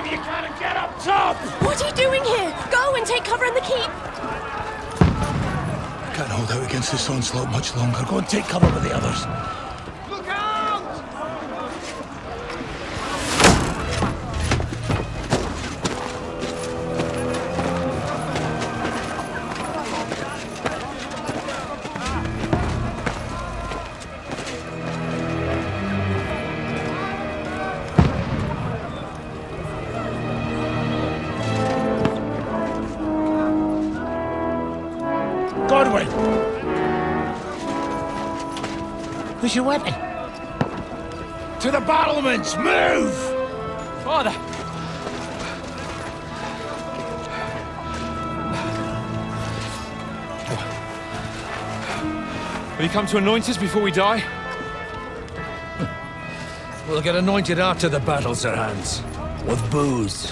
if you can and get up top! What are you doing here? Go and take cover in the keep! Can't hold out against this onslaught much longer. Go and take cover with the others. Look out! Godwin! Who's your weapon? To the battlements! Move! Father! Have you come to anoint us before we die? We'll get anointed after the battles are hands. With booze.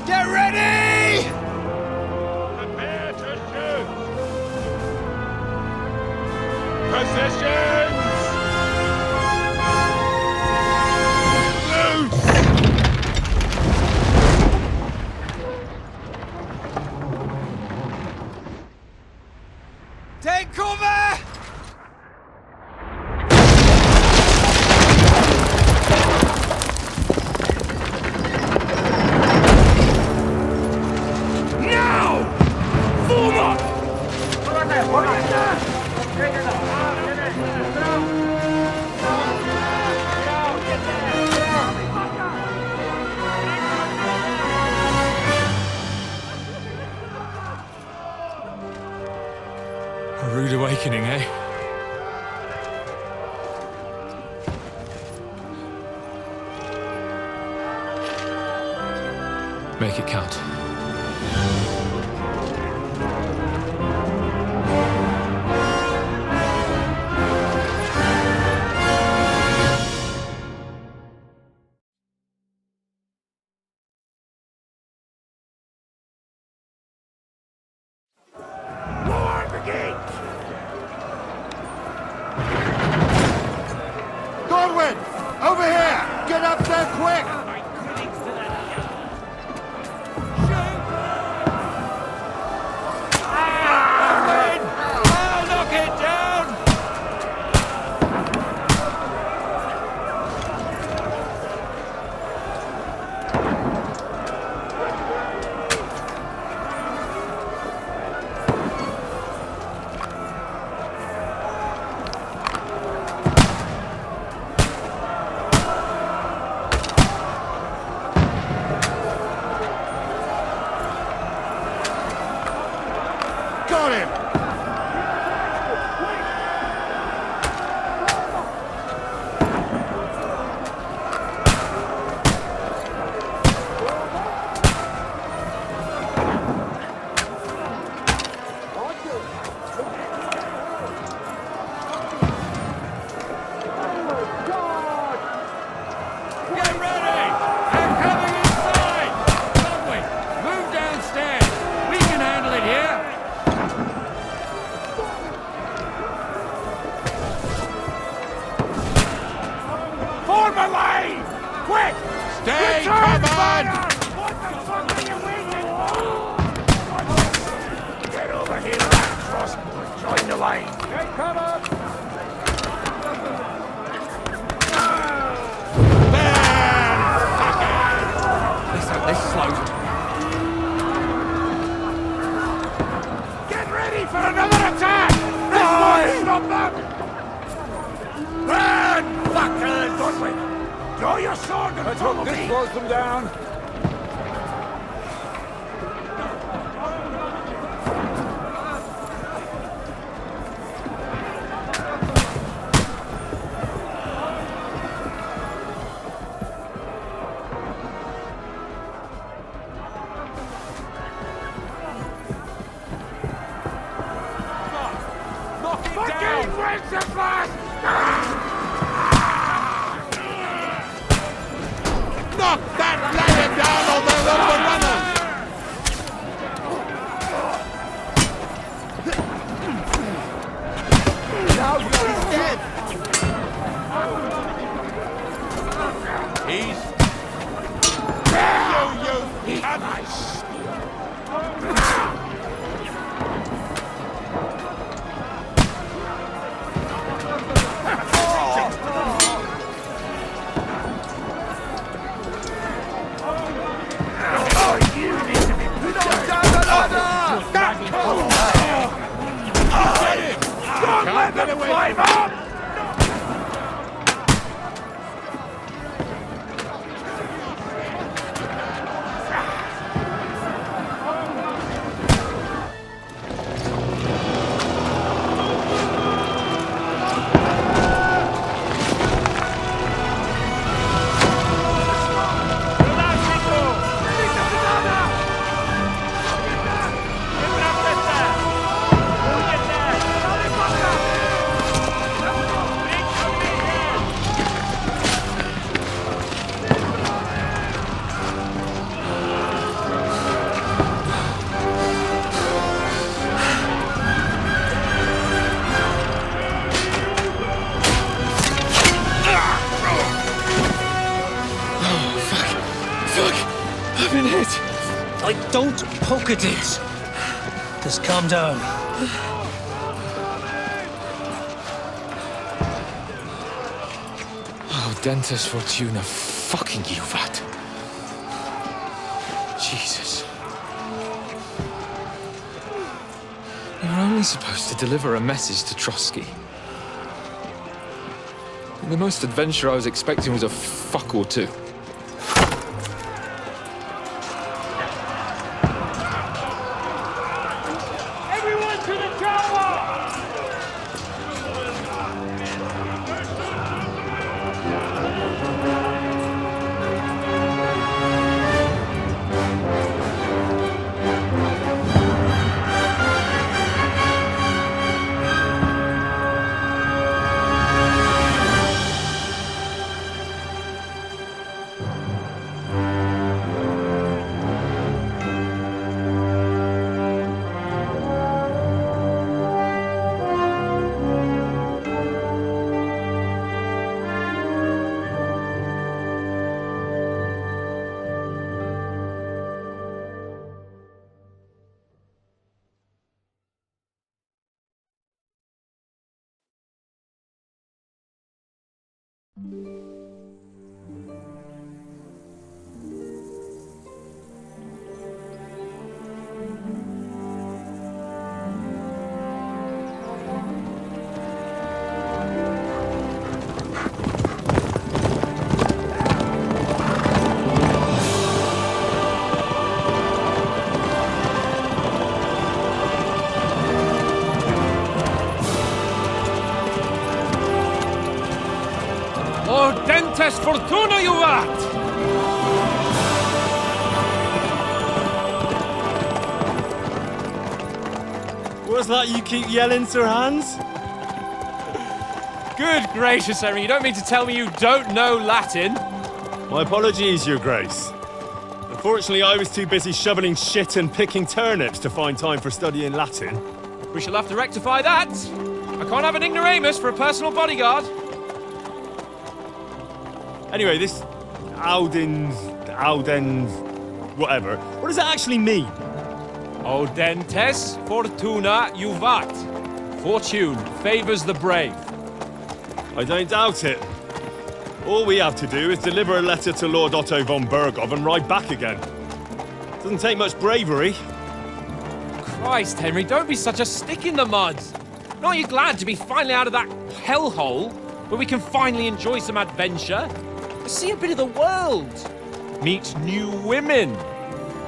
Get ready! Prepare to shoot! Positions! Loose! Take cover! A rude awakening, eh? Make it count. Godwin! Over here! Get up there quick! I'll knock it down! Got him! Get ready! They're coming inside! Conway, move downstairs! We can handle it here! Form a line! Quick! Stay Return covered! fire! What the fuck are you waiting for? Get over here, crossbow. Join the line. Take cover! This slows. Get ready for another attack! This won't stop them! Burn, fuckers! Godwin, draw your sword and follow me! This slows them down. Knock it down! Fucking Wenceslas! Knock that lad He's... You cannot. Can't get away. Climb up! Don't poke at it. Just calm down. Oh, Dentes Fortuna, fucking Juvat. Jesus. You were only supposed to deliver a message to Trotsky. And the most adventure I was expecting was a fuck or two. Dentes Fortuna, Juvat! What's that you keep yelling, Sir Hans? Good gracious, Henry, you don't mean to tell me you don't know Latin? My apologies, Your Grace. Unfortunately, I was too busy shoveling shit and picking turnips to find time for studying Latin. We shall have to rectify that. I can't have an ignoramus for a personal bodyguard. Anyway, this Audens, whatever. What does that actually mean? O Dentes Fortuna Juvat. Fortune favors the brave. I don't doubt it. All we have to do is deliver a letter to Lord Otto von Bergov and ride back again. Doesn't take much bravery. Christ, Henry, don't be such a stick in the mud. Aren't you glad to be finally out of that hellhole where we can finally enjoy some adventure? See a bit of the world, meet new women,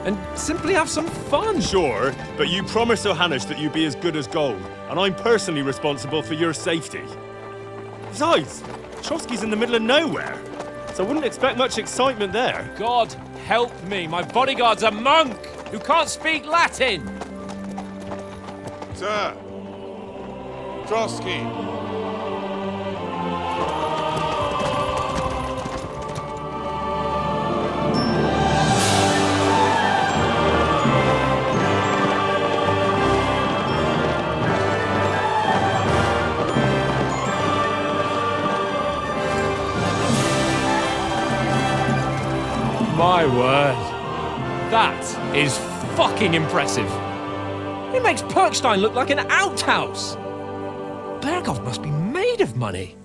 and simply have some fun. Sure, but you promised Johannes that you'd be as good as gold, and I'm personally responsible for your safety. Besides, Trotsky's in the middle of nowhere, so I wouldn't expect much excitement there. God help me, my bodyguard's a monk who can't speak Latin. Sir. Trotsky. My word. That is fucking impressive. It makes Perkstein look like an outhouse. Berghoff must be made of money.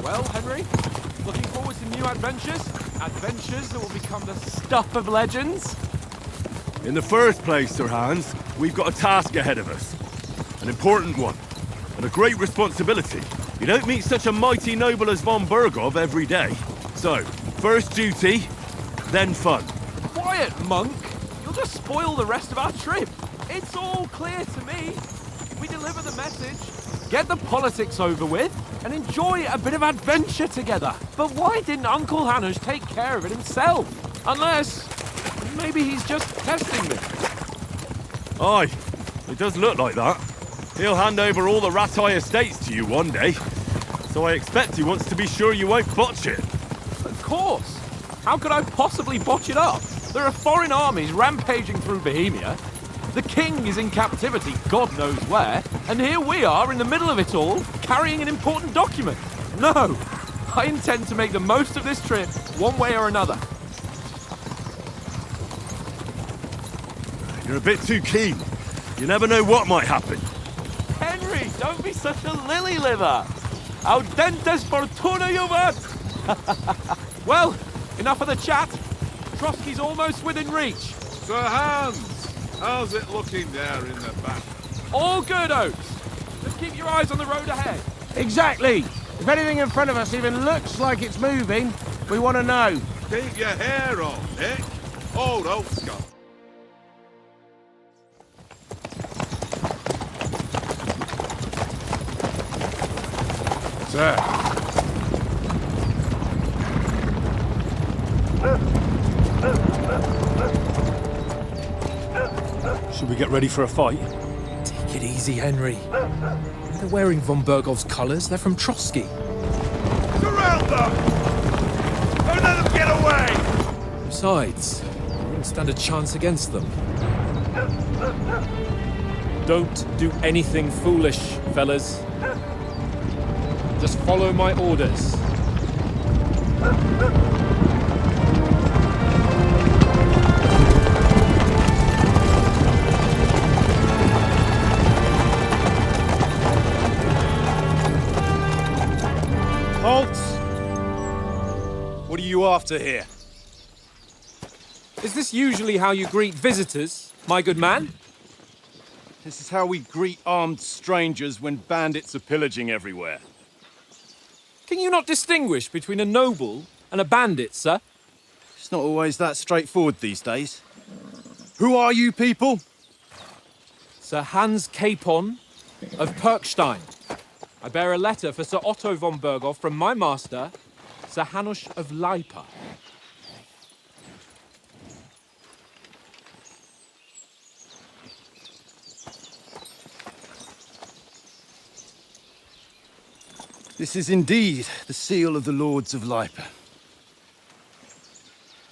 Well, Henry, looking forward to new adventures? Adventures that will become the stuff of legends? In the first place, Sir Hans, we've got a task ahead of us. An important one. And a great responsibility. You don't meet such a mighty noble as von Berghoff every day. So, first duty, then fun. Quiet, monk! You'll just spoil the rest of our trip. It's all clear to me. We deliver the message, get the politics over with, and enjoy a bit of adventure together. But why didn't Uncle Hanush take care of it himself? Unless, maybe he's just testing me. Aye, it does look like that. He'll hand over all the Ratai estates to you one day. So I expect he wants to be sure you won't botch it. Of course. How could I possibly botch it up? There are foreign armies rampaging through Bohemia. The king is in captivity, God knows where, and here we are in the middle of it all, carrying an important document. No, I intend to make the most of this trip, one way or another. You're a bit too keen. You never know what might happen. Henry, don't be such a lily-liver. Audentes fortuna juvat! Well, enough of the chat. Trotsky's almost within reach. Sir Hans, how's it looking there in the back? All good, Oates. Just keep your eyes on the road ahead. Exactly. If anything in front of us even looks like it's moving, we want to know. Keep your hair on, Nick. Old Scott. Sir. Should we get ready for a fight? Take it easy, Henry. They're wearing von Berghoff's colours. They're from Trotsky. Surround them! Don't let them get away! Besides, we wouldn't stand a chance against them. Don't do anything foolish, fellas. Just follow my orders. Halt! What are you after here? Is this usually how you greet visitors, my good man? This is how we greet armed strangers when bandits are pillaging everywhere. Can you not distinguish between a noble and a bandit, sir? It's not always that straightforward these days. Who are you people? Sir Hans Capon of Perkstein. I bear a letter for Sir Otto von Berghoff from my master, Sir Hanush of Lipa. This is indeed the seal of the Lords of Lipa.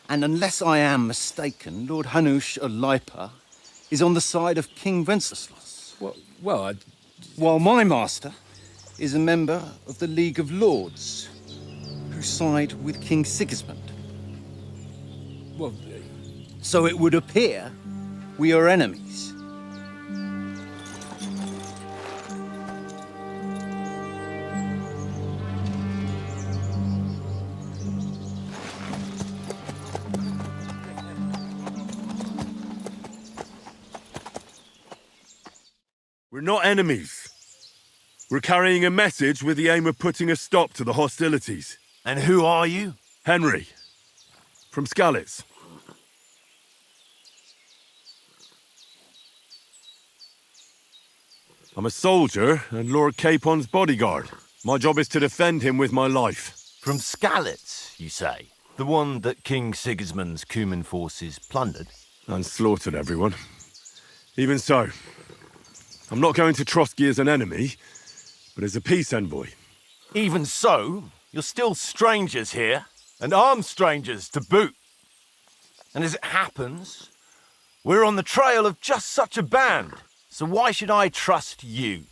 And unless I am mistaken, Lord Hanush of Lipa is on the side of King Wenceslas. While my master is a member of the League of Lords, who side with King Sigismund. So it would appear we are enemies. We're not enemies. We're carrying a message with the aim of putting a stop to the hostilities. And who are you? Henry, from Skalitz. I'm a soldier and Lord Capon's bodyguard. My job is to defend him with my life. From Skalitz, you say? The one that King Sigismund's Cuman forces plundered? And slaughtered everyone. Even so, I'm not going to Trotsky as an enemy, but as a peace envoy. Even so, you're still strangers here, and armed strangers to boot. And as it happens, we're on the trail of just such a band, so why should I trust you?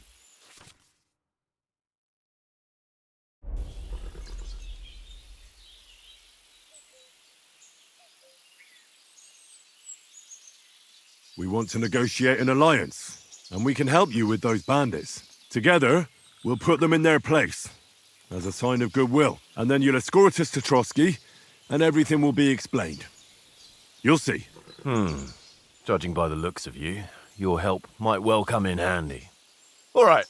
We want to negotiate an alliance, and we can help you with those bandits. Together, we'll put them in their place, as a sign of goodwill. And then you'll escort us to Trotsky, and everything will be explained. You'll see. Judging by the looks of you, your help might well come in handy. All right.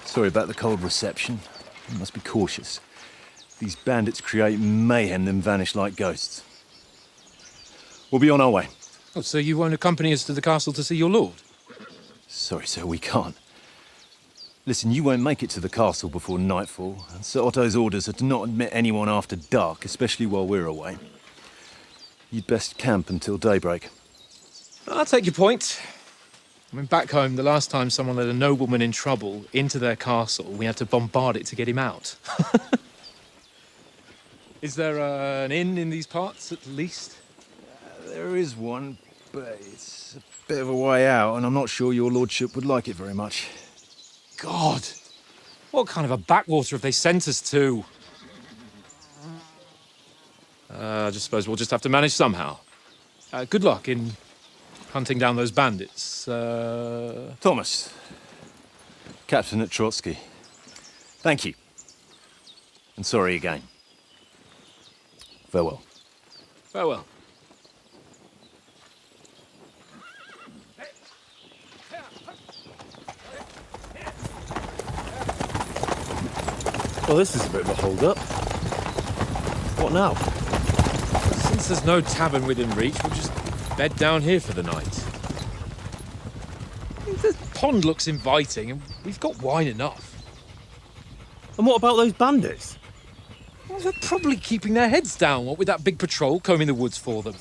Sorry about the cold reception. You must be cautious. These bandits create mayhem, then vanish like ghosts. We'll be on our way. Oh, so you won't accompany us to the castle to see your lord? Sorry, sir, we can't. Listen, you won't make it to the castle before nightfall, and Sir Otto's orders are to not admit anyone after dark, especially while we're away. You'd best camp until daybreak. I'll take your point. I mean, back home, the last time someone let a nobleman in trouble into their castle, we had to bombard it to get him out. Is there an inn in these parts, at least? There is one, but it's a bit of a way out, and I'm not sure your lordship would like it very much. God! What kind of a backwater have they sent us to? I just suppose we'll just have to manage somehow. Good luck in hunting down those bandits. Thomas, captain at Trotsky. Thank you. And sorry again. Farewell. Farewell. Well, this is a bit of a hold-up. What now? Since there's no tavern within reach, we'll just bed down here for the night. The pond looks inviting, and we've got wine enough. And what about those bandits? Well, they're probably keeping their heads down, what with that big patrol combing the woods for them.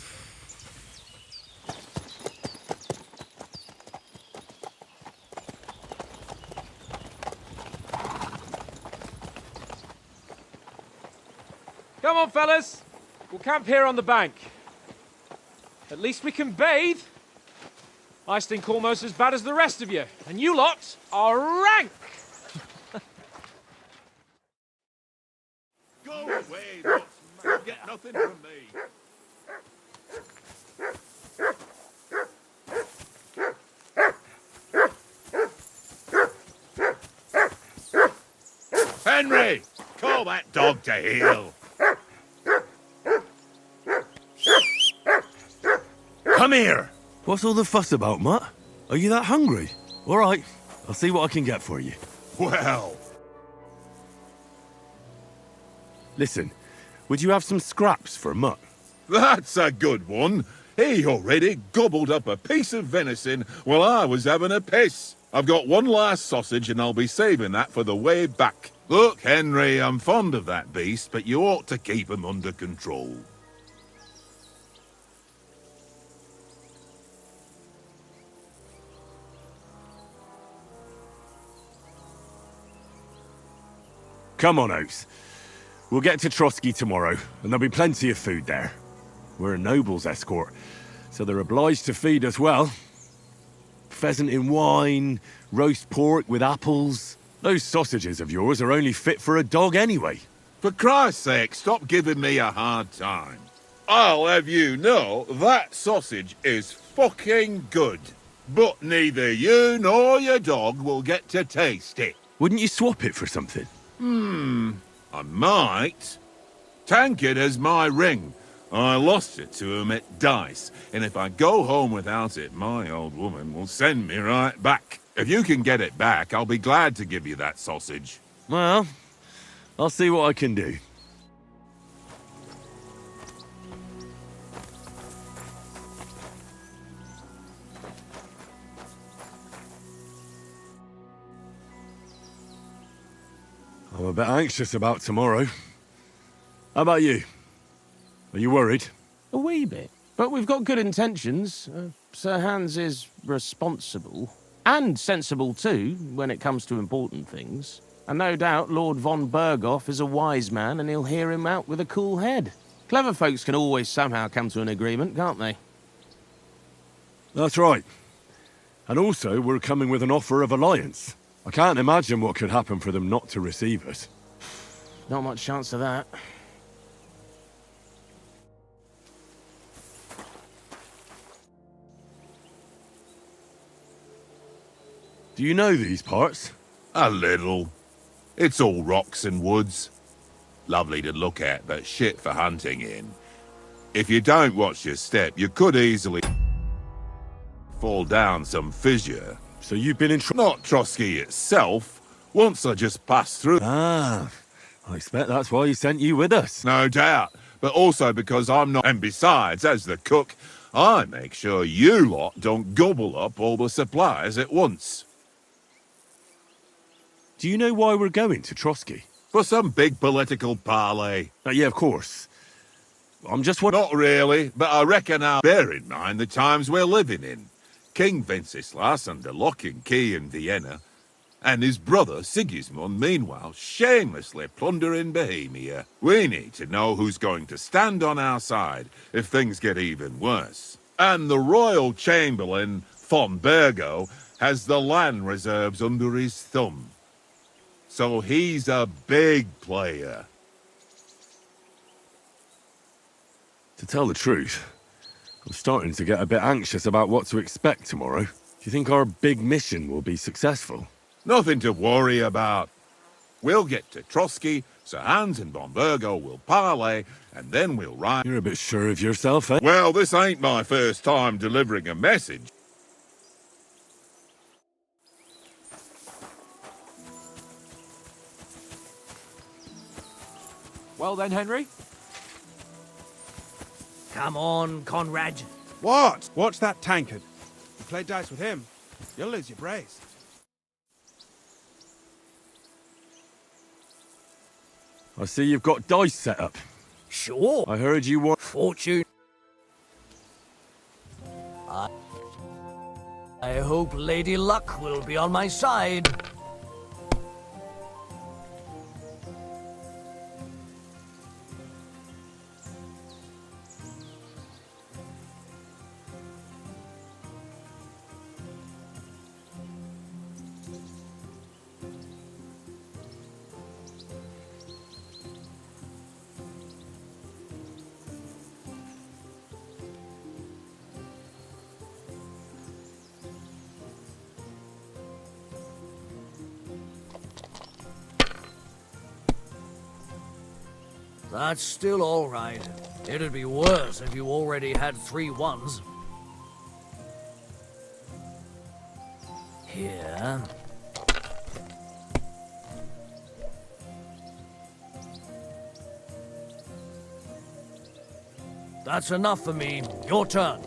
Come on, fellas. We'll camp here on the bank. At least we can bathe. I stink almost as bad as the rest of you, and you lot are rank! Go away, you get nothing from me. Henry, call that dog to heel. Come here! What's all the fuss about, Mutt? Are you that hungry? All right, I'll see what I can get for you. Well... Listen, would you have some scraps for Mutt? That's a good one. He already gobbled up a piece of venison while I was having a piss. I've got one last sausage and I'll be saving that for the way back. Look, Henry, I'm fond of that beast, but you ought to keep him under control. Come on, Oates. We'll get to Trotsky tomorrow, and there'll be plenty of food there. We're a noble's escort, so they're obliged to feed us well. Pheasant in wine, roast pork with apples. Those sausages of yours are only fit for a dog anyway. For Christ's sake, stop giving me a hard time. I'll have you know that sausage is fucking good. But neither you nor your dog will get to taste it. Wouldn't you swap it for something? I might. Tankard has my ring. I lost it to him at dice, and if I go home without it, my old woman will send me right back. If you can get it back, I'll be glad to give you that sausage. Well, I'll see what I can do. I'm a bit anxious about tomorrow. How about you? Are you worried? A wee bit. But we've got good intentions. Sir Hans is responsible. And sensible too, when it comes to important things. And no doubt Lord von Berghoff is a wise man and he'll hear him out with a cool head. Clever folks can always somehow come to an agreement, can't they? That's right. And also, we're coming with an offer of alliance. I can't imagine what could happen for them not to receive us. Not much chance of that. Do you know these parts? A little. It's all rocks and woods. Lovely to look at, but shit for hunting in. If you don't watch your step, you could easily fall down some fissure. So you've been in Not Trotsky itself. Once I just passed through. Ah, I expect that's why he sent you with us. No doubt. But also because I'm not... And besides, as the cook, I make sure you lot don't gobble up all the supplies at once. Do you know why we're going to Trotsky? For some big political parley. Yeah, of course. I'm just Not really, but I reckon I'll bear in mind the times we're living in. King Wenceslas under lock and key in Vienna, and his brother Sigismund, meanwhile, shamelessly plundering Bohemia. We need to know who's going to stand on our side if things get even worse. And the royal chamberlain, von Bergo, has the land reserves under his thumb. So he's a big player. To tell the truth, I'm starting to get a bit anxious about what to expect tomorrow. Do you think our big mission will be successful? Nothing to worry about. We'll get to Trotsky, Sir Hans and von Bergo will parley, and then we'll ride. You're a bit sure of yourself, eh? Well, this ain't my first time delivering a message. Well then, Henry? Come on, Conrad. What? Watch that tankard. You play dice with him, you'll lose your brace. I see you've got dice set up. Sure. I heard you were... Fortune. I hope Lady Luck will be on my side. That's still all right. It'd be worse if you already had 3 1s. Here. That's enough for me. Your turn.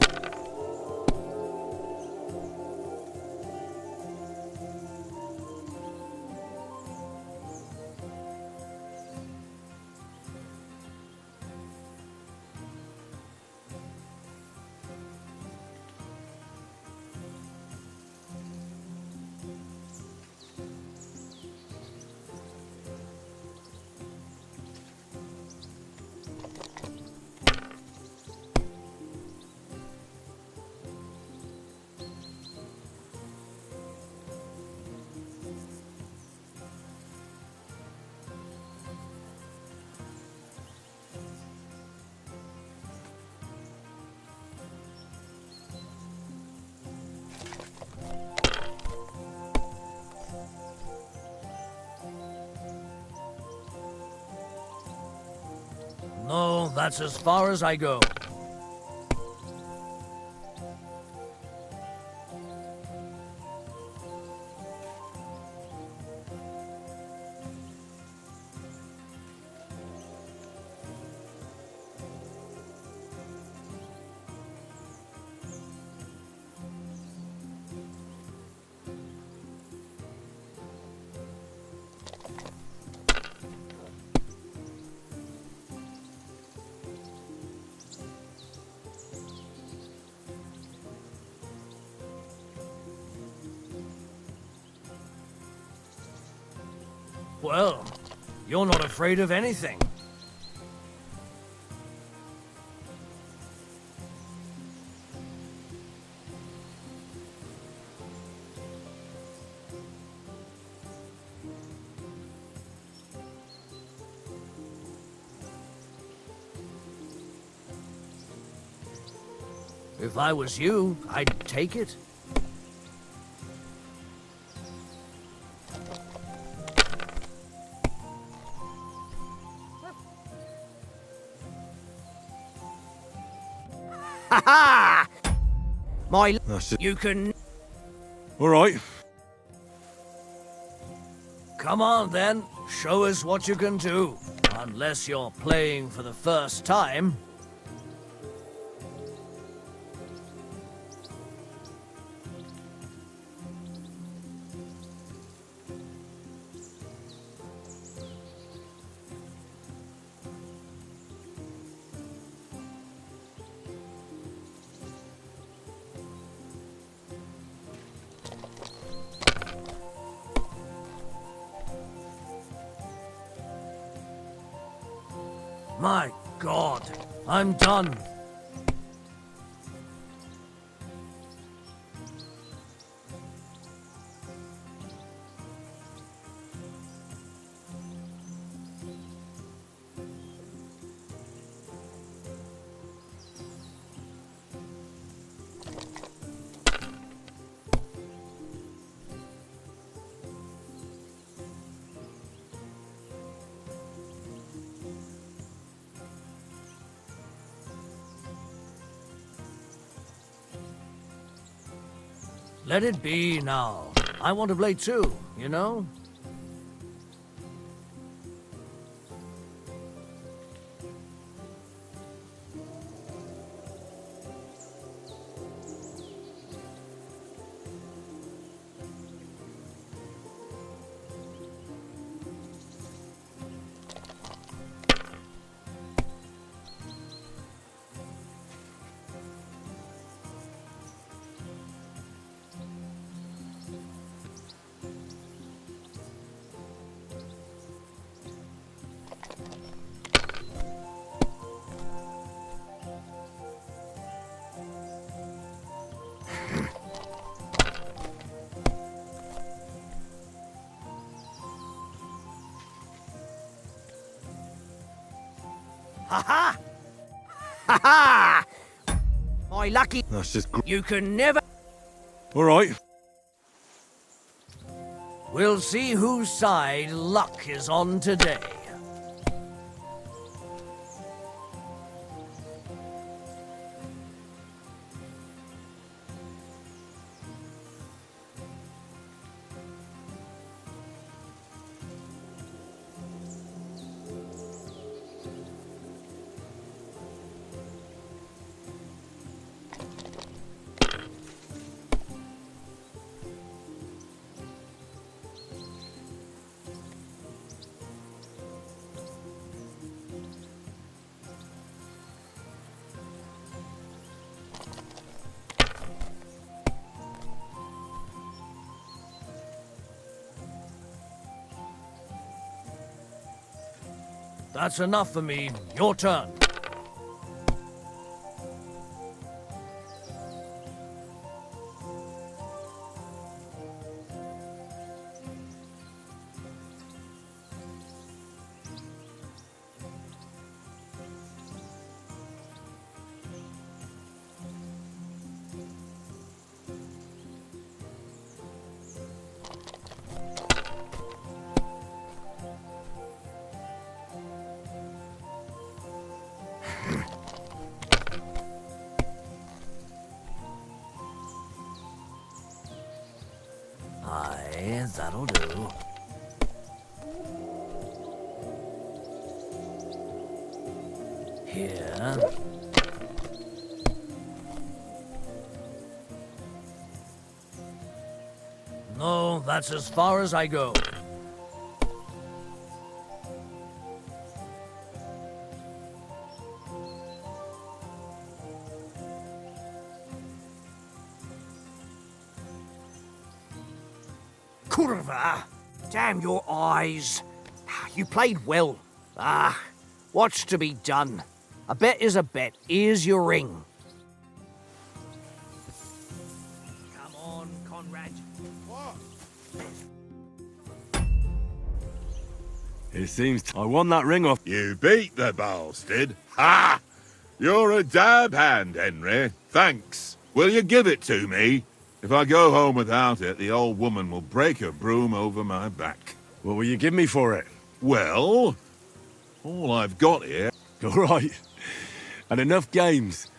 No, that's as far as I go. Well, you're not afraid of anything. If I was you, I'd take it. Ha ha! You can... All right. Come on, then. Show us what you can do. Unless you're playing for the first time. My God, I'm done. Let it be now. I want to play too, you know? Ha ha! Ha ha! My lucky... That's just... You can never... All right. We'll see whose side luck is on today. That's enough for me. Your turn. Aye, that'll do. Here. No, that's as far as I go. Curva! Damn your eyes! you played well. What's to be done? A bet is a bet. Here's your ring. Come on, Conrad. It seems I won that ring off. You beat the bastard. Ha! You're a dab hand, Henry. Thanks. Will you give it to me? If I go home without it, the old woman will break her broom over my back. What will you give me for it? Well, all I've got here... All right. And enough games.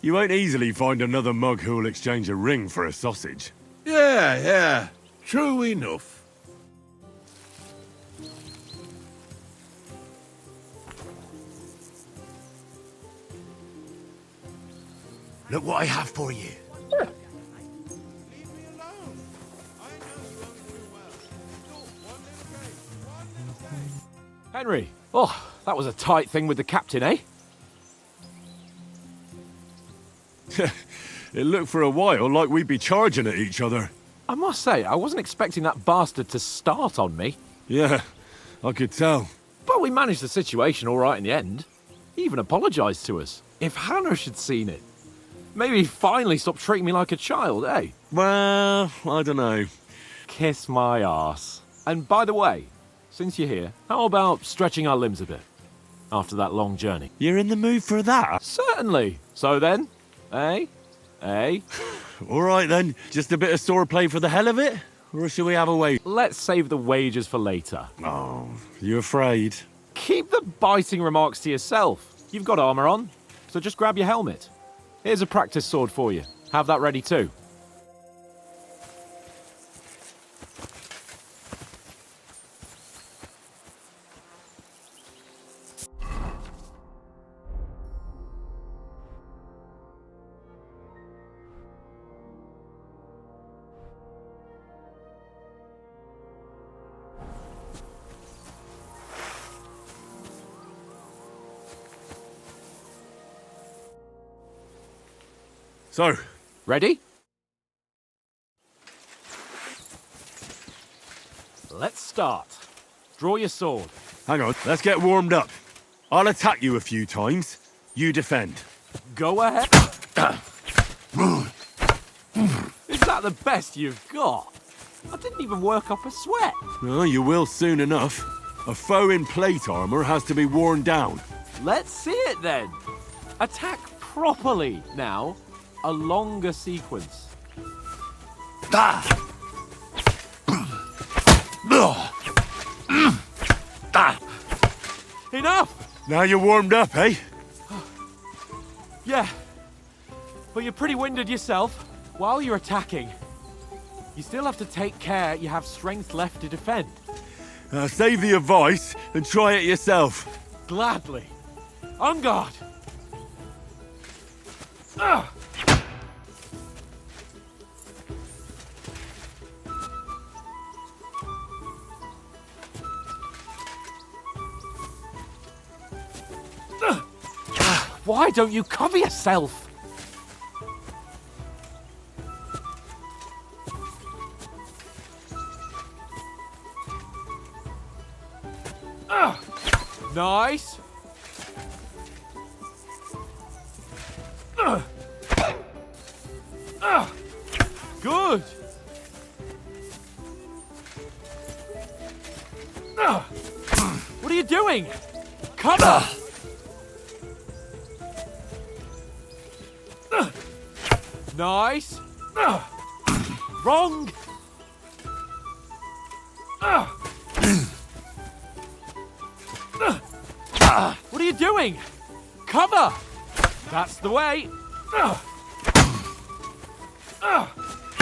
You won't easily find another mug who'll exchange a ring for a sausage. Yeah. True enough. Look what I have for you. Henry, oh, that was a tight thing with the captain, eh? It looked for a while like we'd be charging at each other. I must say, I wasn't expecting that bastard to start on me. Yeah, I could tell. But we managed the situation all right in the end. He even apologised to us. If Hanush had seen it, maybe he'd finally stop treating me like a child, eh? Well, I don't know. Kiss my arse. And by the way, since you're here, how about stretching our limbs a bit? After that long journey. You're in the mood for that? Certainly. So then, eh? All right then, just a bit of swordplay for the hell of it? Or shall we have a wait? Let's save the wages for later. Oh, you afraid? Keep the biting remarks to yourself. You've got armour on, so just grab your helmet. Here's a practice sword for you. Have that ready too. So, ready? Let's start. Draw your sword. Hang on, let's get warmed up. I'll attack you a few times. You defend. Go ahead. Is that the best you've got? I didn't even work up a sweat. Oh, you will soon enough. A foe in plate armor has to be worn down. Let's see it then. Attack properly now. A longer sequence. Enough! Now you're warmed up, eh? Yeah. But you're pretty winded yourself. While you're attacking, you still have to take care you have strength left to defend. Save the advice and try it yourself. Gladly. On guard. Why don't you cover yourself? Nice. Good. What are you doing? Cover! Nice. Wrong. What are you doing? Cover! That's the way.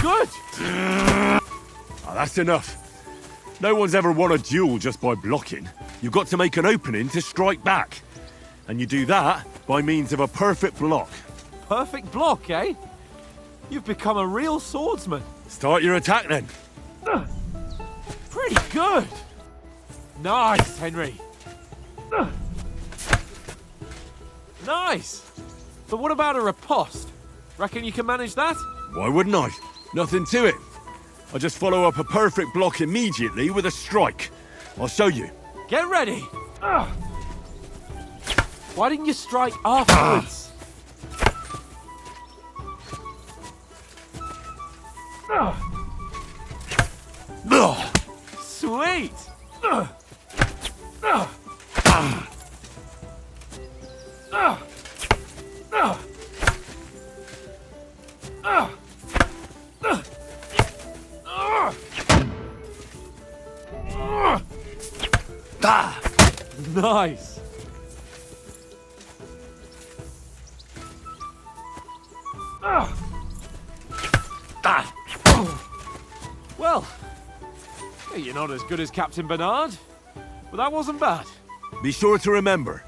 Good. Oh, that's enough. No one's ever won a duel just by blocking. You've got to make an opening to strike back. And you do that by means of a perfect block. Perfect block, eh? You've become a real swordsman. Start your attack then. Pretty good. Nice, Henry. Nice. But what about a riposte? Reckon you can manage that? Why wouldn't I? Nothing to it. I just follow up a perfect block immediately with a strike. I'll show you. Get ready. Why didn't you strike afterwards? Sweet. Nice. Well, you're not as good as Captain Bernard, but that wasn't bad. Be sure to remember,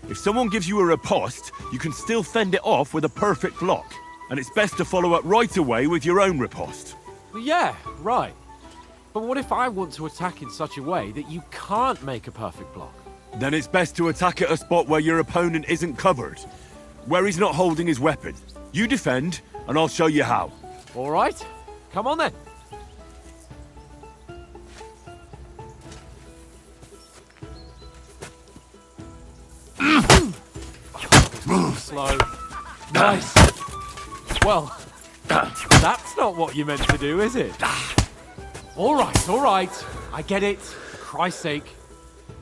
if someone gives you a riposte, you can still fend it off with a perfect block. And it's best to follow up right away with your own riposte. Yeah, right. But what if I want to attack in such a way that you can't make a perfect block? Then it's best to attack at a spot where your opponent isn't covered, where he's not holding his weapon. You defend, and I'll show you how. All right, come on then. Slow. Nice. Well, that's not what you meant to do, is it? All right. I get it. Christ's sake.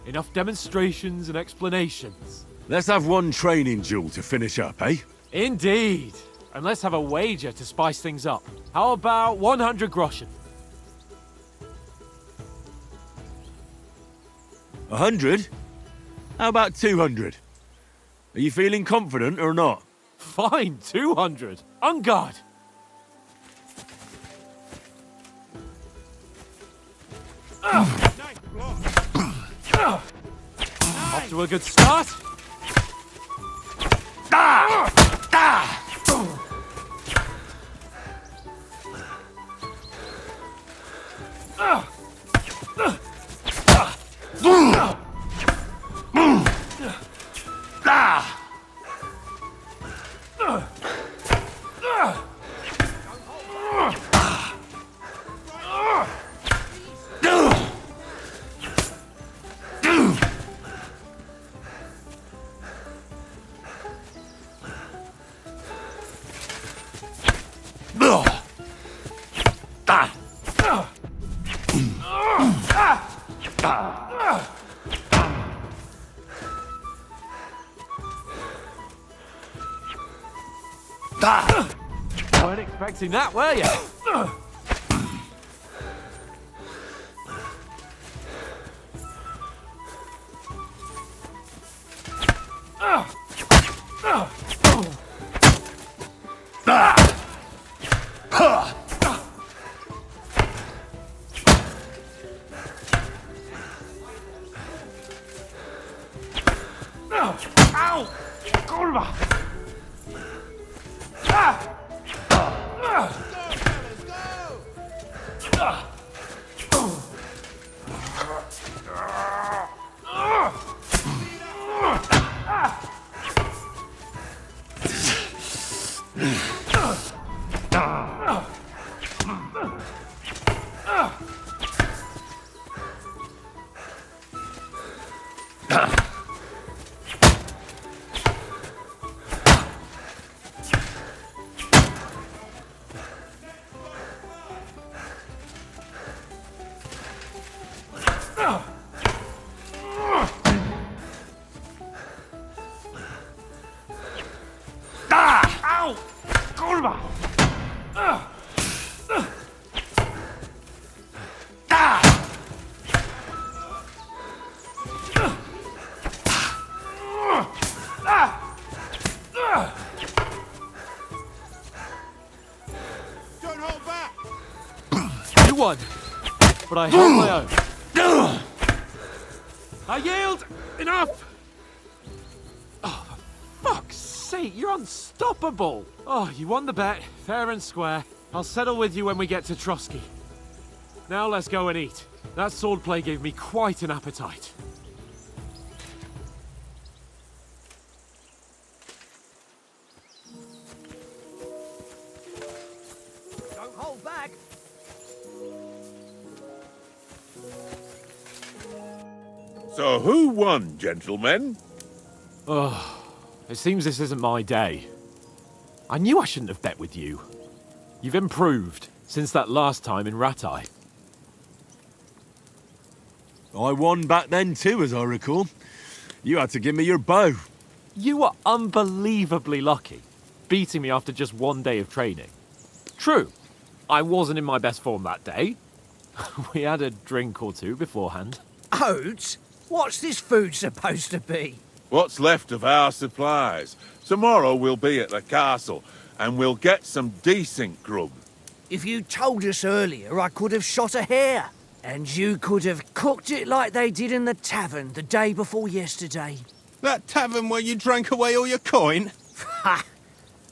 Enough demonstrations and explanations. Let's have one training duel to finish up, eh? Indeed. And let's have a wager to spice things up. How about 100 groschen? 100? How about 200? Are you feeling confident or not? Fine, 200. On guard. Off to a good start. Weren't expecting that, were you? Ow! Kurwa! Ow! Kurwa! Don't hold back! You won, but I held my own. I yield! Enough! Oh, for fuck's sake, you're unstoppable! Oh, you won the bet, fair and square. I'll settle with you when we get to Trotsky. Now let's go and eat. That swordplay gave me quite an appetite. Don't hold back. So who won, gentlemen? Oh, it seems this isn't my day. I knew I shouldn't have bet with you. You've improved since that last time in Ratai. I won back then too, as I recall. You had to give me your bow. You were unbelievably lucky, beating me after just one day of training. True, I wasn't in my best form that day. We had a drink or two beforehand. Oates? What's this food supposed to be? What's left of our supplies. Tomorrow we'll be at the castle, and we'll get some decent grub. If you told us earlier, I could have shot a hare. And you could have cooked it like they did in the tavern the day before yesterday. That tavern where you drank away all your coin? Ha!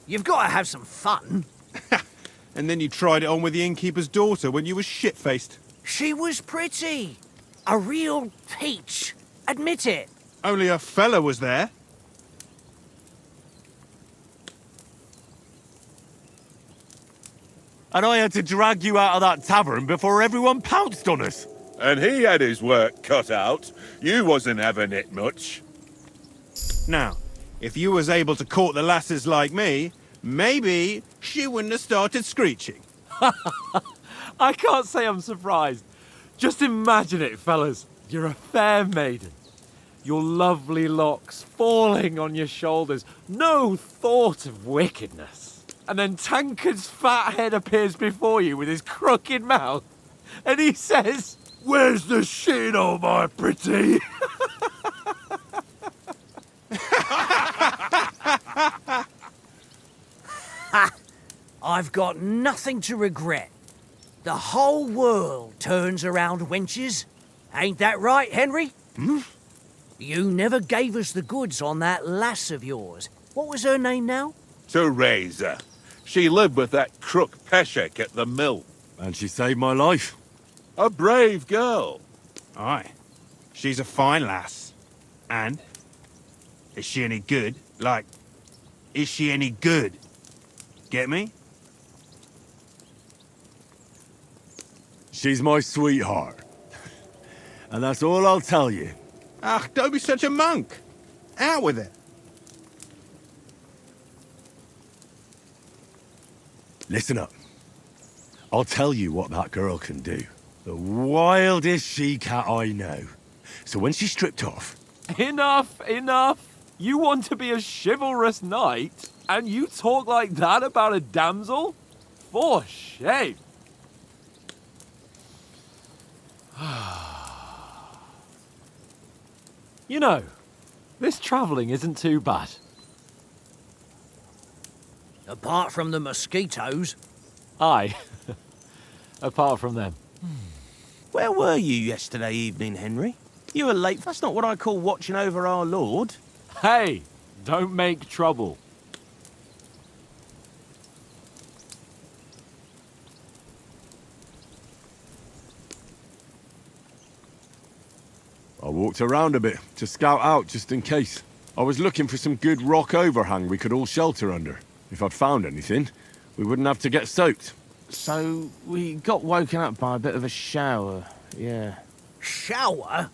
You've got to have some fun. And then you tried it on with the innkeeper's daughter when you were shit-faced. She was pretty. A real peach. Admit it. Only a fella was there. And I had to drag you out of that tavern before everyone pounced on us. And he had his work cut out. You wasn't having it much. Now, if you was able to court the lasses like me, maybe she wouldn't have started screeching. I can't say I'm surprised. Just imagine it, fellas. You're a fair maiden. Your lovely locks falling on your shoulders. No thought of wickedness. And then Tankard's fat head appears before you with his crooked mouth. And he says, "Where's the shit, oh my pretty?" I've got nothing to regret. The whole world turns around wenches. Ain't that right, Henry? Hmm? You never gave us the goods on that lass of yours. What was her name now? Teresa. She lived with that crook Peshek at the mill. And she saved my life. A brave girl. Aye. She's a fine lass. And? Is she any good? Like, is she any good? Get me? She's my sweetheart. And that's all I'll tell you. Ach, don't be such a monk. Out with it. Listen up. I'll tell you what that girl can do. The wildest she-cat I know. So when she's stripped off... Enough, enough. You want to be a chivalrous knight, and you talk like that about a damsel? For shame. You know, this travelling isn't too bad. Apart from the mosquitoes. Aye. Apart from them. Where were you yesterday evening, Henry? You were late. That's not what I call watching over our Lord. Hey, don't make trouble. I walked around a bit to scout out just in case. I was looking for some good rock overhang we could all shelter under. If I'd found anything, we wouldn't have to get soaked. So we got woken up by a bit of a shower, yeah. Shower?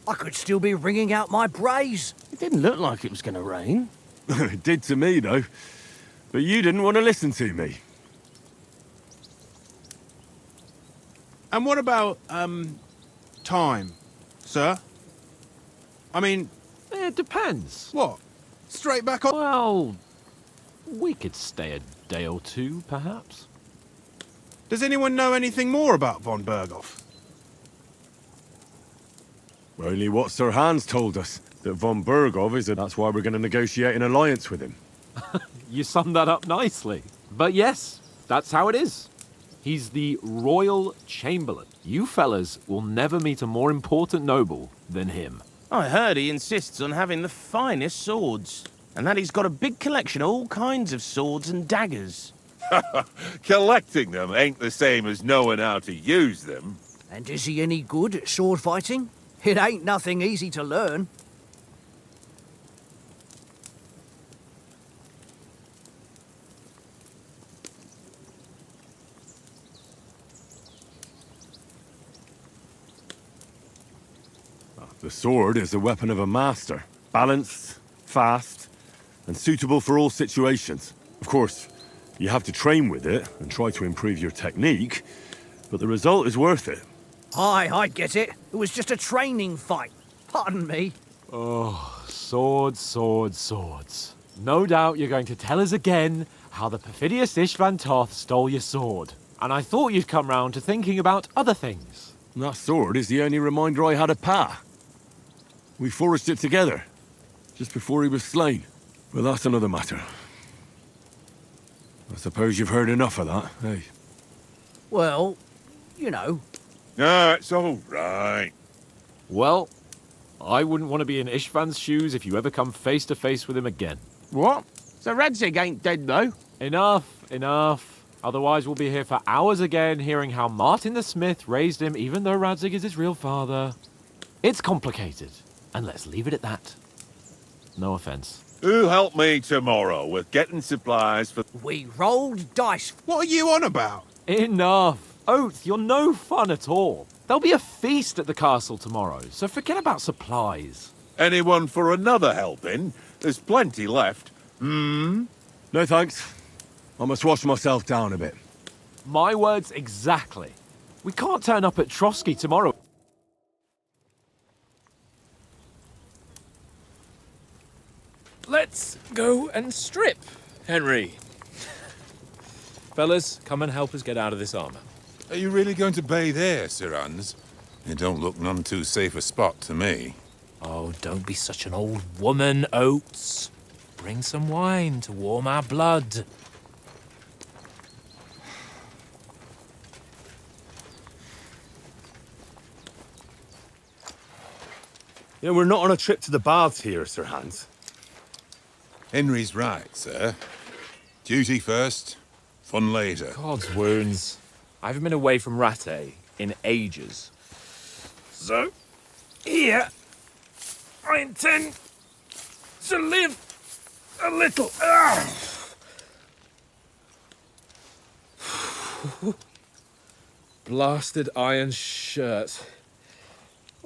I could still be wringing out my brays. It didn't look like it was going to rain. It did to me, though. But you didn't want to listen to me. And what about, time, sir? I mean... It depends. What? Straight back on... Well, we could stay a day or two, perhaps. Does anyone know anything more about von Berghoff? Only what Sir Hans told us. That von Berghoff is, and that's why we're going to negotiate an alliance with him. You summed that up nicely. But yes, that's how it is. He's the Royal Chamberlain. You fellas will never meet a more important noble than him. I heard he insists on having the finest swords. And that he's got a big collection of all kinds of swords and daggers. Collecting them ain't the same as knowing how to use them. And is he any good at sword fighting? It ain't nothing easy to learn. The sword is the weapon of a master. Balanced, fast, and suitable for all situations. Of course, you have to train with it and try to improve your technique, but the result is worth it. Aye, I get it. It was just a training fight. Pardon me. Oh, swords, swords, swords. No doubt you're going to tell us again how the perfidious Istvan Toth stole your sword. And I thought you'd come round to thinking about other things. That sword is the only reminder I had of Pa. We forged it together, just before he was slain. But that's another matter. I suppose you've heard enough of that, eh? Well, you know. No, it's all right. Well, I wouldn't want to be in Istvan's shoes if you ever come face to face with him again. What? So Radzig ain't dead, though? Enough, enough. Otherwise we'll be here for hours again hearing how Martin the Smith raised him even though Radzig is his real father. It's complicated, and let's leave it at that. No offense. Who'll help me tomorrow with getting supplies for... We rolled dice. What are you on about? Enough. Oath, you're no fun at all. There'll be a feast at the castle tomorrow, so forget about supplies. Anyone for another helping? There's plenty left. No thanks. I must wash myself down a bit. My words exactly. We can't turn up at Trotsky tomorrow. Let's go and strip, Henry. Fellas, come and help us get out of this armor. Are you really going to bathe here, Sir Hans? It don't look none too safe a spot to me. Oh, don't be such an old woman, Oates. Bring some wine to warm our blood. You know, we're not on a trip to the baths here, Sir Hans. Henry's right, sir. Duty first, fun later. God's wounds. I haven't been away from Rattay in ages. So, here, I intend to live a little. Blasted iron shirt.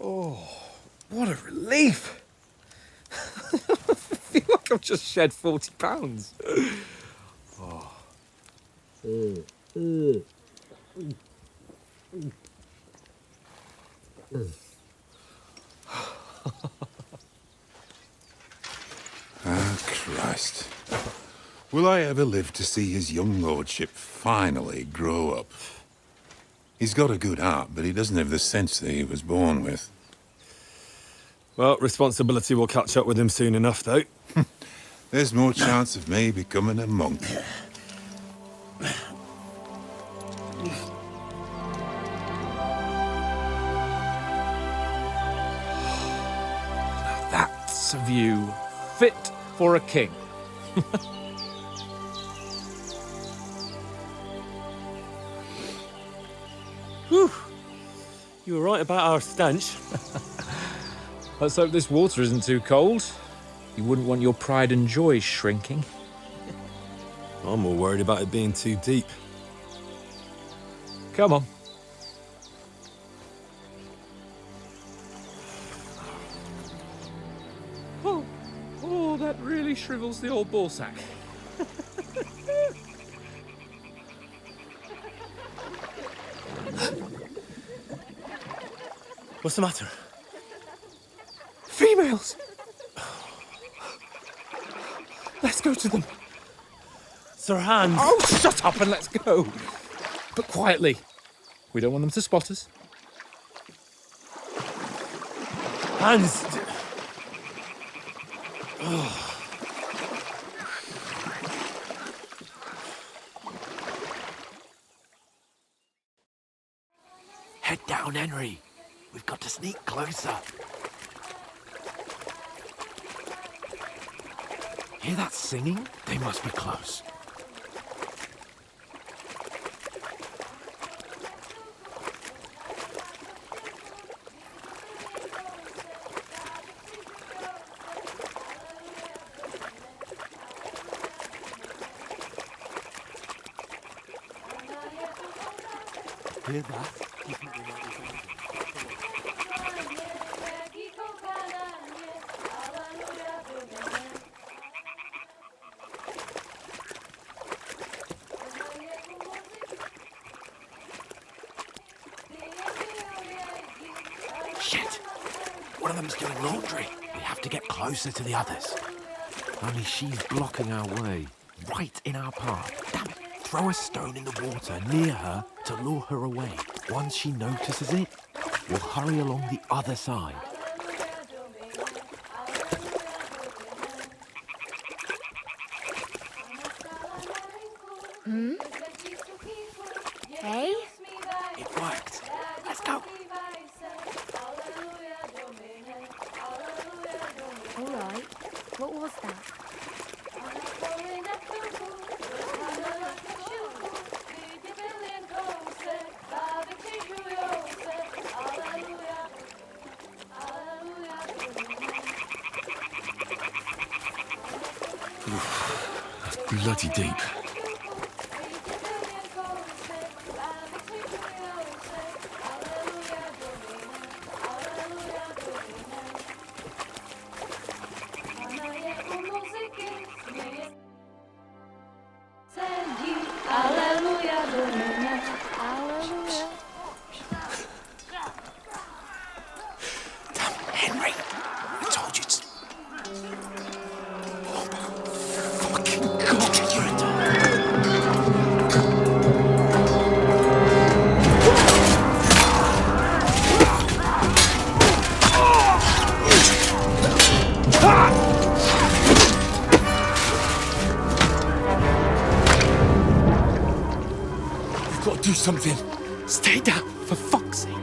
Oh, what a relief. I feel like I've just shed 40 pounds. Oh. Ah, Christ. Will I ever live to see his young lordship finally grow up? He's got a good heart, but he doesn't have the sense that he was born with. Well, responsibility will catch up with him soon enough, though. There's more chance of me becoming a monk. That's a view fit for a king. Whew. You were right about our stench. Let's hope this water isn't too cold. You wouldn't want your pride and joy shrinking. I'm more worried about it being too deep. Come on. Oh, that really shrivels the old ball sack. What's the matter? Females! Let's go to them. Sir Hans! Oh, shut up and let's go. But quietly. We don't want them to spot us. Hans! Head down, Henry. We've got to sneak closer. Hear that singing? They must be close. Hear that? One of them's doing laundry. We have to get closer to the others. Only she's blocking our way, right in our path. Damn it. Throw a stone in the water near her to lure her away. Once she notices it, we'll hurry along the other side. Hey? It worked. Let's go. All right. What was that? Bloody deep. Henry, I told you to... We've got to do something. Stay down, for fuck's sake.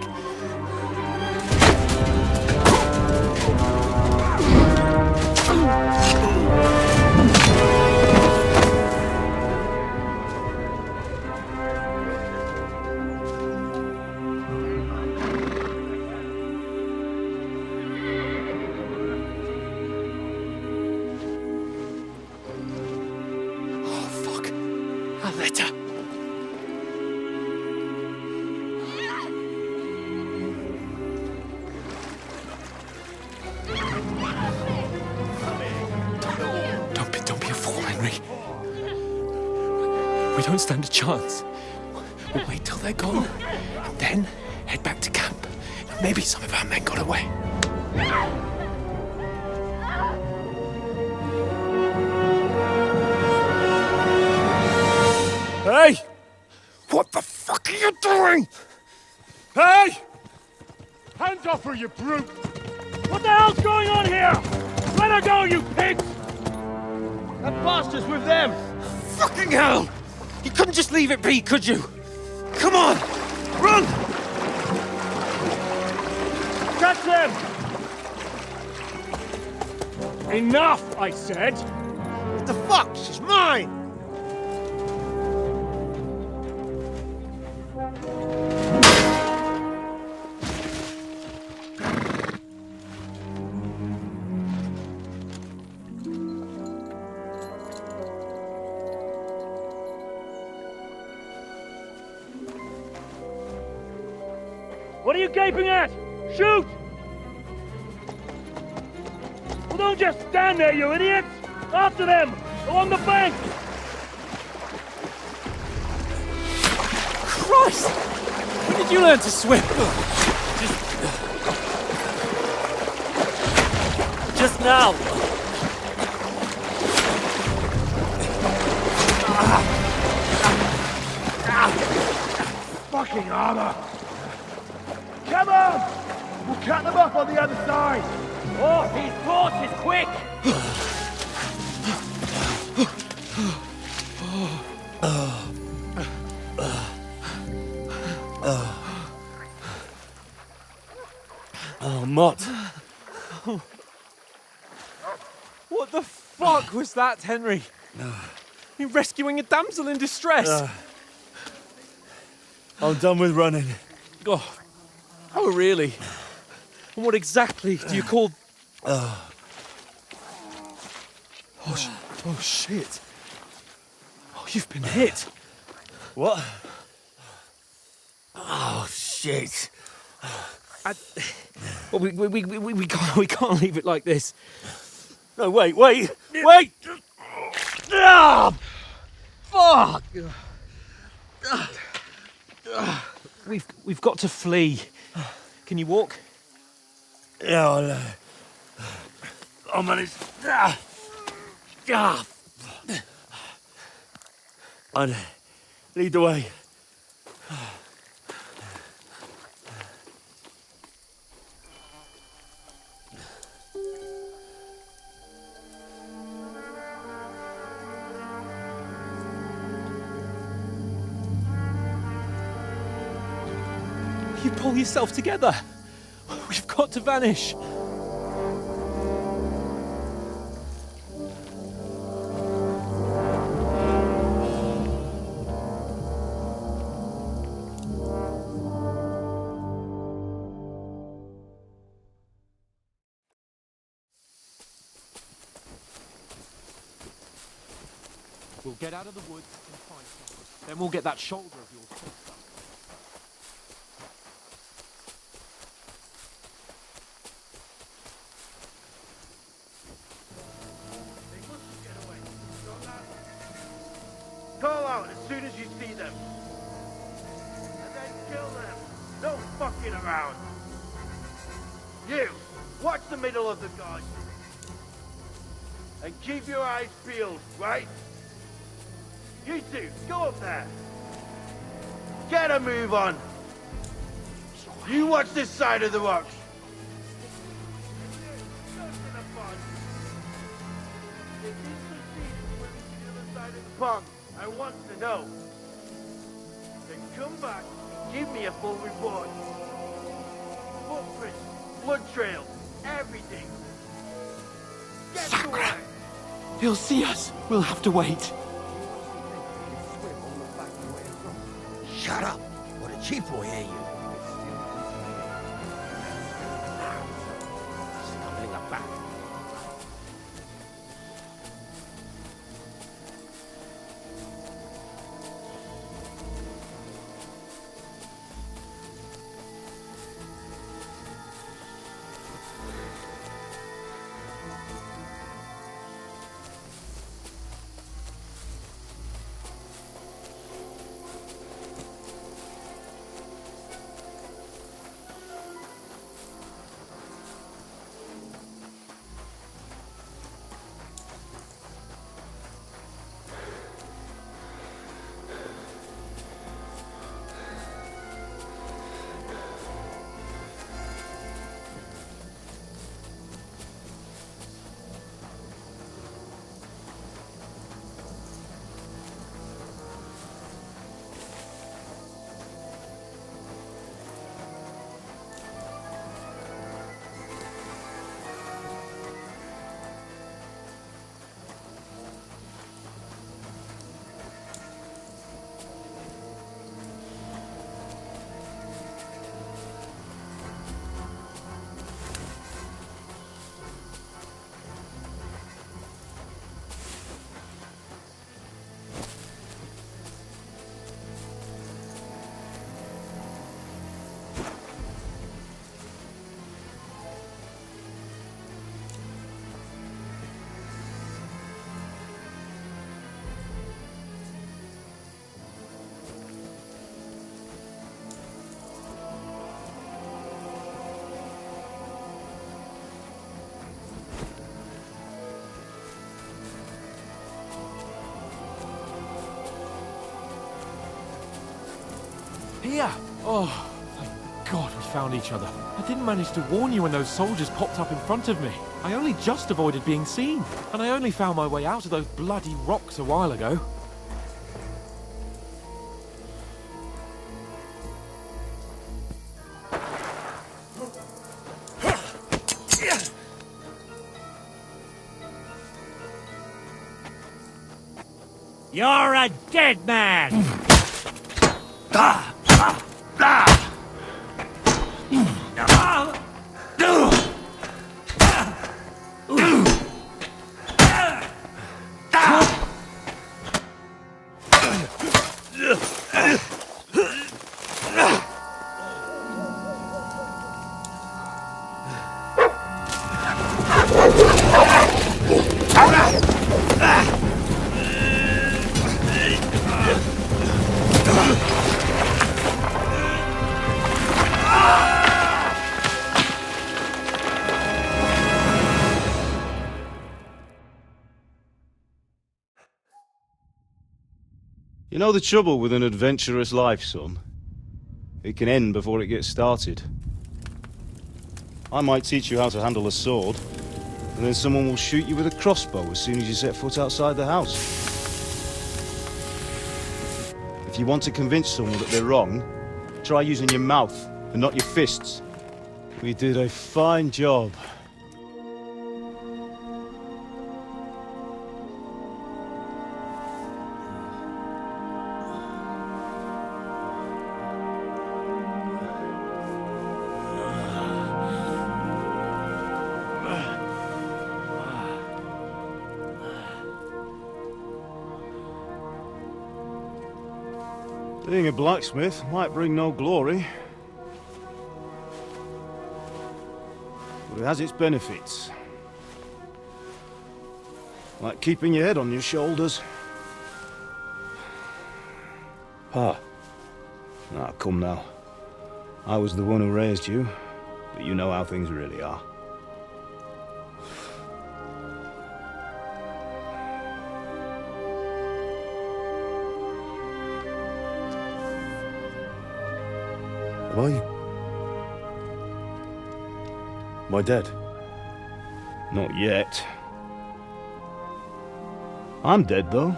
Oh, fuck. A letter. Don't be a fool, Henry. We don't stand a chance. We'll wait till they're gone, and then head back to camp. Maybe some of our men got away. Hey! What the fuck are you doing? Hey! Hands off her, you brute! What the hell's going on here? Let her go, you pigs! That bastard's with them! Fucking hell! You couldn't just leave it be, could you? Come on! Run! Catch them! Enough, I said! What the fuck? She's mine! What are you gaping at? Shoot! Well, don't just stand there, you idiots! After them! Along the bank! Christ! When did you learn to swim? Just now. Fucking armor! Come on! We'll cut them off on the other side! Oh, his torch is quick! Oh, Mott. What the fuck was that, Henry? You rescuing a damsel in distress? I'm done with running. Oh, really? And what exactly do you call... Oh, shit. Oh, you've been hit. What? Oh, shit. Well, we can't leave it like this. No, wait! Ah! Fuck! We've got to flee. Can you walk? Yeah, I managed. I'd lead the way. You pull yourself together. We've got to vanish. We'll get out of the woods and find someone. Then we'll get that shoulder of yours fixed up. Call out as soon as you see them. And then kill them. No fucking around. You, watch the middle of the guard. And keep your eyes peeled, right? You two, go up there. Get a move on. You watch this side of the rocks. Pond, I want to know. Then come back and give me a full report. Footprints, blood trails, everything. Get to work. He'll see us. We'll have to wait. Shut up, or the chief will hear you. Stumbling up back. Here! Oh, thank God we found each other. I didn't manage to warn you when those soldiers popped up in front of me. I only just avoided being seen. And I only found my way out of those bloody rocks a while ago. You're a dead man! You know the trouble with an adventurous life, son? It can end before it gets started. I might teach you how to handle a sword, and then someone will shoot you with a crossbow as soon as you set foot outside the house. If you want to convince someone that they're wrong, try using your mouth and not your fists. We did a fine job. Being a blacksmith might bring no glory, but it has its benefits. Like keeping your head on your shoulders. Pa. Ah, come now. I was the one who raised you, but you know how things really are. Am I dead? Not yet. I'm dead, though.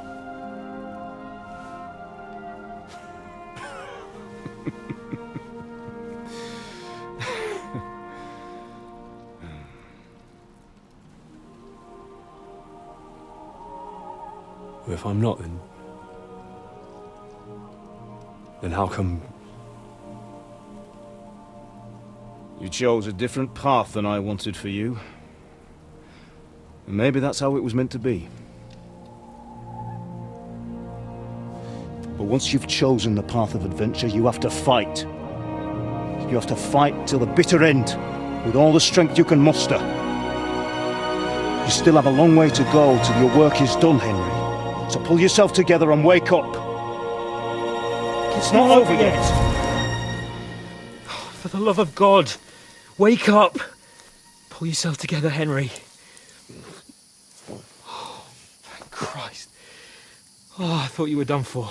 Well, if I'm not, then how come... You chose a different path than I wanted for you. And maybe that's how it was meant to be. But once you've chosen the path of adventure, you have to fight. You have to fight till the bitter end, with all the strength you can muster. You still have a long way to go till your work is done, Henry. So pull yourself together and wake up. It's not over yet. For the love of God, wake up! Pull yourself together, Henry. Oh, thank Christ. Oh, I thought you were done for.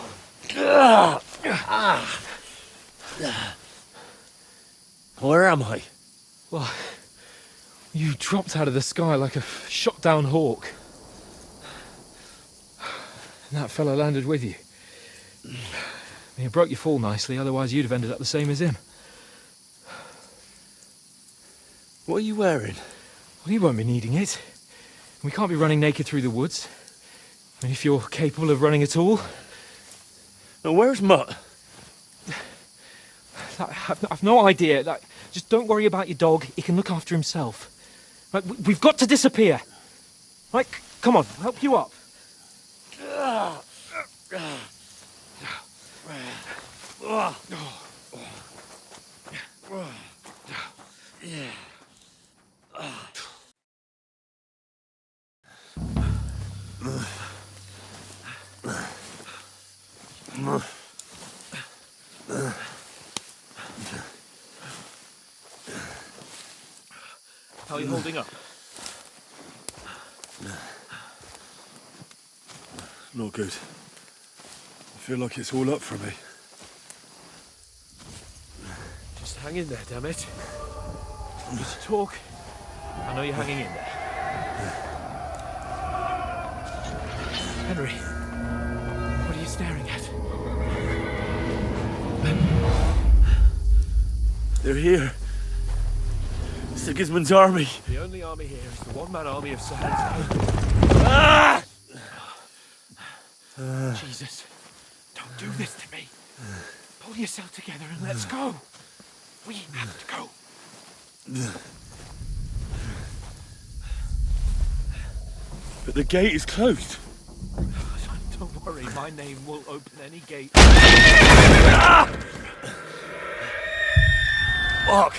Where am I? Well, you dropped out of the sky like a shot-down hawk. And that fella landed with you. You broke your fall nicely, otherwise you'd have ended up the same as him. What are you wearing? Well, you won't be needing it. We can't be running naked through the woods. I mean, if you're capable of running at all. Now, where's Mutt? I've no idea. Just don't worry about your dog. He can look after himself. We've got to disappear. Right, come on, I'll help you up. How are you holding up? Not good. I feel like it's all up for me. Just hang in there, damn it. Just talk. I know you're hanging in there. Henry, what are you staring at? They're here. Sigismund's army. The only army here is the one-man army of Sir Hans. Jesus, don't do this to me. Pull yourself together and let's go. We have to go. But the gate is closed. Don't worry, my name will open any gate. Fuck.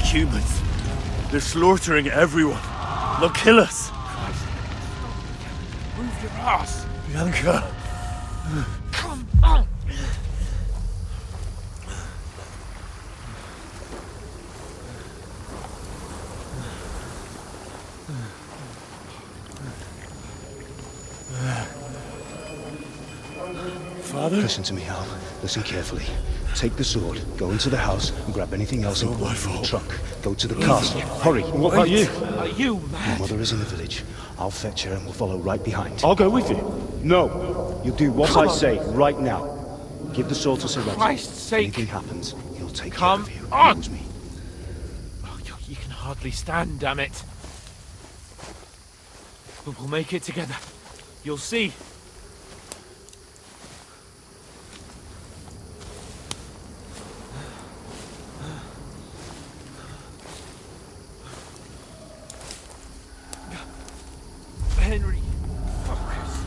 Humans. They're slaughtering everyone. They'll kill us. Move your ass. Bianca. Come on. Father? Listen to me, Hal. Listen carefully. Take the sword, go into the house, and grab anything else important from the truck. Go to the castle. Hurry. What about you? Are you My mad? mother is in the village. I'll fetch her and we'll follow right behind. I'll go with you. No. You do what I say right now. Give the sword to Sir Reginald. Christ's sake. If anything happens, he'll take Come care of you. on. He knows me. Oh, you can hardly stand, damn it. But we'll make it together. You'll see. Henry, focus.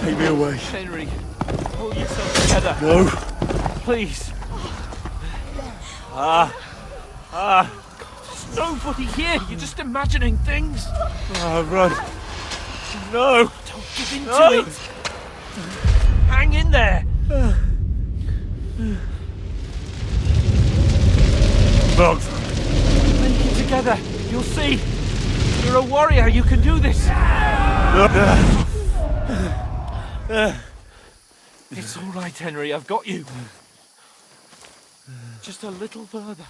Take me away. Henry, pull yourself together. No. Please. There's nobody here. You're just imagining things. Run. No. Don't give in to it. Hang in there. Bugs. Make it together. You'll see. You're a warrior. You can do this. It's all right, Henry. I've got you. Just a little further.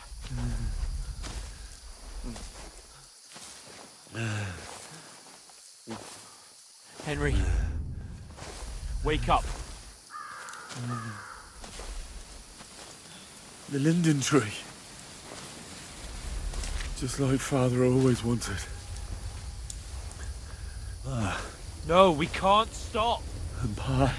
Henry, wake up. The linden tree. Just like Father always wanted. No, we can't stop. And Pa.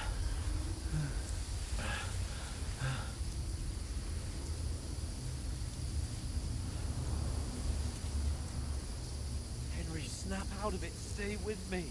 Henry, snap out of it. Stay with me.